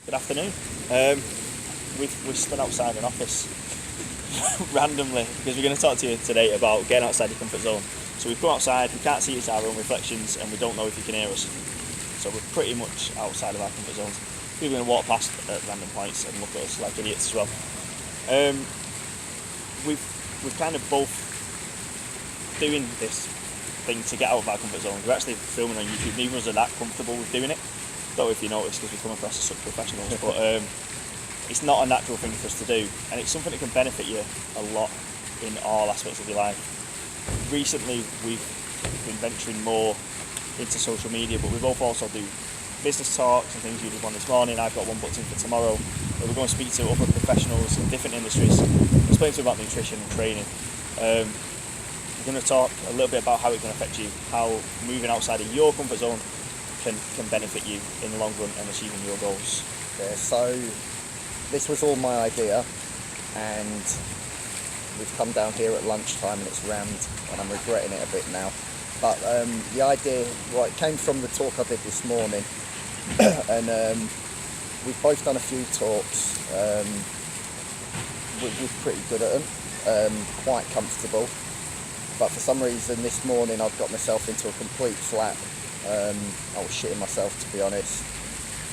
Good afternoon. We've stood outside an office randomly because we're going to talk to you today about getting outside your comfort zone. So we've come outside, we can't see it's our own reflections, and we don't know if you can hear us. So we're pretty much outside of our comfort zones. People are going to walk past at random points and look at us like idiots as well. We've kind of both doing this thing to get out of our comfort zone. We're actually filming on YouTube. Neither of us are that comfortable with doing it. Don't know if you noticed because we come across as such professionals, but it's not a natural thing for us to do, and it's something that can benefit you a lot in all aspects of your life. Recently, we've been venturing more into social media, but we both also do business talks and things. You did one this morning. I've got one booked in for tomorrow. We're going to speak to other professionals in different industries, explain to them about nutrition and training. We're going to talk a little bit about how it can affect you, how moving outside of your comfort zone can benefit you in the long run and achieving your goals. Yeah, so this was all my idea, and we've come down here at lunchtime and it's rammed, and I'm regretting it a bit now. But the idea, it came from the talk I did this morning, and we've both done a few talks. We're pretty good at them, quite comfortable. But for some reason this morning I've got myself into a complete flap. I was shitting myself, to be honest,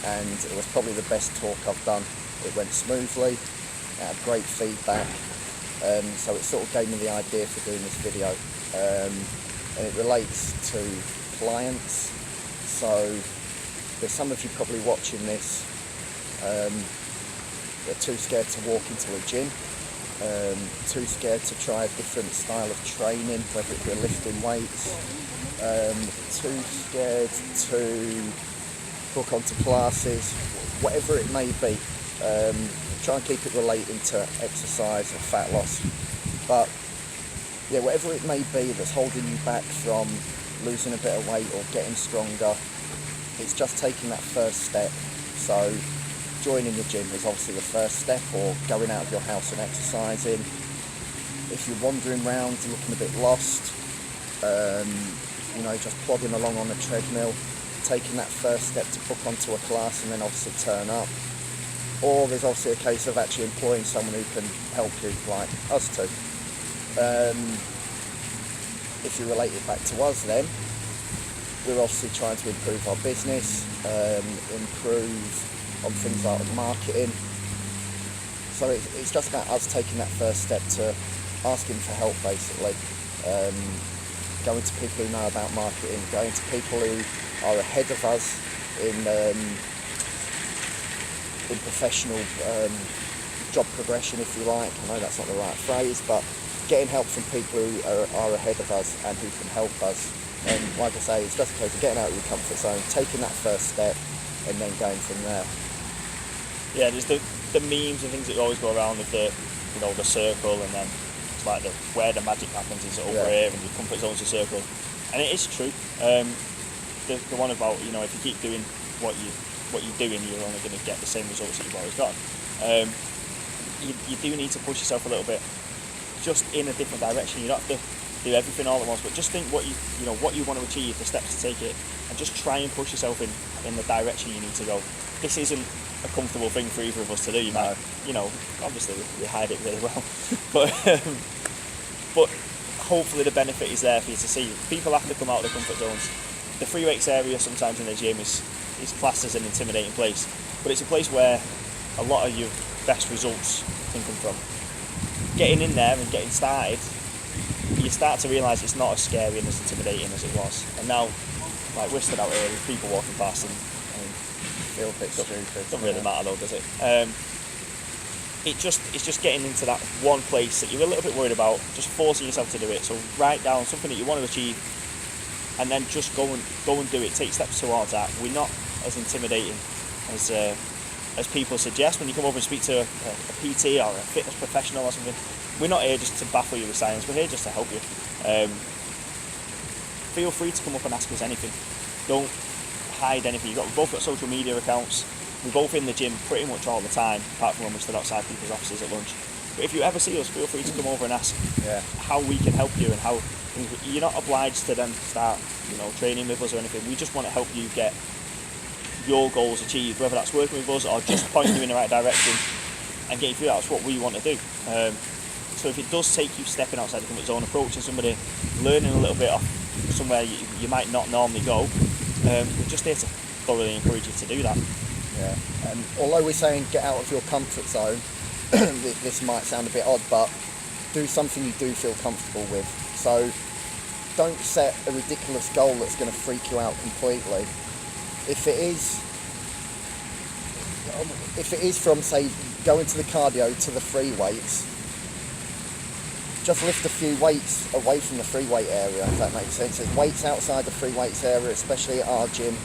and it was probably the best talk I've done. It went smoothly, it had great feedback, so it sort of gave me the idea for doing this video, and it relates to clients. So there's some of you probably watching this, they're too scared to walk into a gym, too scared to try a different style of training, whether it be lifting weights, too scared to book onto classes, whatever it may be. Try and keep it relating to exercise or fat loss. But yeah, whatever it may be that's holding you back from losing a bit of weight or getting stronger, it's just taking that first step. So joining the gym is obviously the first step, or going out of your house and exercising. If you're wandering around looking a bit lost, just plodding along on a treadmill, taking that first step to book onto a class and then obviously turn up. Or there's obviously a case of actually employing someone who can help you, like us two. If you relate it back to us then, we're obviously trying to improve our business, improve on things like marketing. So it's just about us taking that first step to asking for help, basically. Going to people who know about marketing, going to people who are ahead of us in professional job progression, if you like. I know that's not the right phrase, but getting help from people who are ahead of us and who can help us. And like I say, it's just a case of getting out of your comfort zone, taking that first step, and then going from there. Yeah, there's the memes and things that always go around with the circle, and then it's like where the magic happens is over here, and your comfort zone's a circle, and it is true. The one about if you keep doing what you're doing, you're only going to get the same results that you've always got. You do need to push yourself a little bit, just in a different direction. You don't have to do everything all at once, but just think what you want to achieve, the steps to take it, and just try and push yourself in the direction you need to go. This isn't a comfortable thing for either of us to do. You might, obviously we hide it really well, but hopefully the benefit is there for you to see. People have to come out of their comfort zones. The free weights area sometimes in the gym is classed as an intimidating place, but it's a place where a lot of your best results can come from. Getting in there and getting started, you start to realise it's not as scary and as intimidating as it was. And now, like, we're stood out here with people walking past, and Feel a bit stupid. Doesn't really matter though, does it? It's just getting into that one place that you're a little bit worried about, just forcing yourself to do it. So write down something that you want to achieve, and then just go and do it. Take steps towards that. We're not as intimidating as people suggest when you come over and speak to a PT or a fitness professional or something. We're not here just to baffle you with science. We're here just to help you. Feel free to come up and ask us anything. Don't hide anything. We've both got social media accounts. We're both in the gym pretty much all the time, apart from when we stood outside people's offices at lunch. But if you ever see us, feel free to come over and ask how we can help you, and how you're not obliged to then start, training with us or anything. We just want to help you get your goals achieved, whether that's working with us or just pointing you in the right direction and getting through. That's what we want to do. So if it does take you stepping outside the comfort zone, approaching somebody, learning a little bit off somewhere you might not normally go, we're just here to thoroughly encourage you to do that. Yeah. And although we're saying get out of your comfort zone, this might sound a bit odd, but do something you do feel comfortable with. So don't set a ridiculous goal that's going to freak you out completely. If it is from, say, going to the cardio to the free weights, just lift a few weights away from the free weight area, if that makes sense. There's weights outside the free weights area, especially at our gym.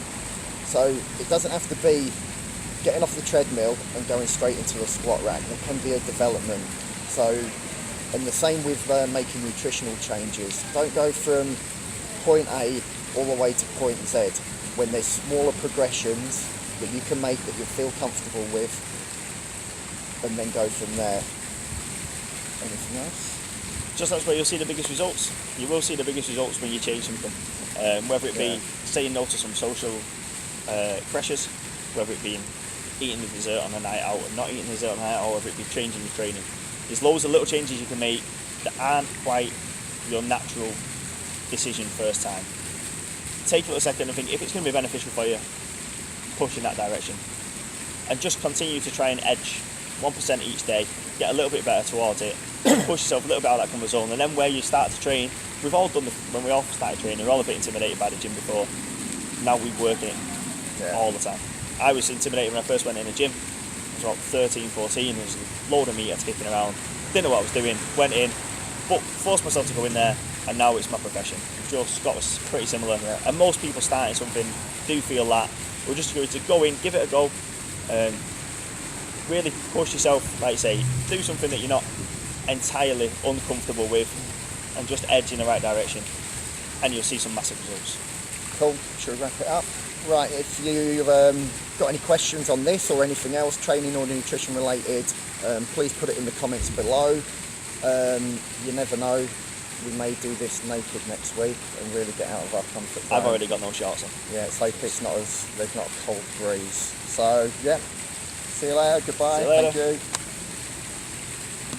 So it doesn't have to be getting off the treadmill and going straight into the squat rack. There can be a development. So, and the same with making nutritional changes. Don't go from point A all the way to point Z when there's smaller progressions that you can make that you feel comfortable with, and then go from there. Anything else? Just that's where you'll see the biggest results. You will see the biggest results when you change something. Whether it be saying no to some social pressures, whether it be eating the dessert on a night out and not eating the dessert on a night out, or whether it be changing your training. There's loads of little changes you can make that aren't quite your natural decision first time. Take a little second and think if it's going to be beneficial for you, push in that direction. And just continue to try and edge 1% each day, get a little bit better towards it, push yourself a little bit out of that comfort zone, and then where you start to train, we've all done when we all started training, we're all a bit intimidated by the gym before. Now we work in it all the time. I was intimidated when I first went in the gym. I was about 13, 14, there was a load of meat kicking around, didn't know what I was doing, went in, but forced myself to go in there, and now it's my profession. Just got us pretty similar, and most people starting something do feel that. We're just going to go in, give it a go, really push yourself, like you say, do something that you're not entirely uncomfortable with, and just edge in the right direction, and you'll see some massive results. Cool, should we wrap it up? Right, if you've got any questions on this or anything else, training or nutrition related, please put it in the comments below. You never know, we may do this naked next week and really get out of our comfort zone. I've already got no shorts on. Yeah, it's like there's not a cold breeze. So yeah, see you later, goodbye, See you later. thank you.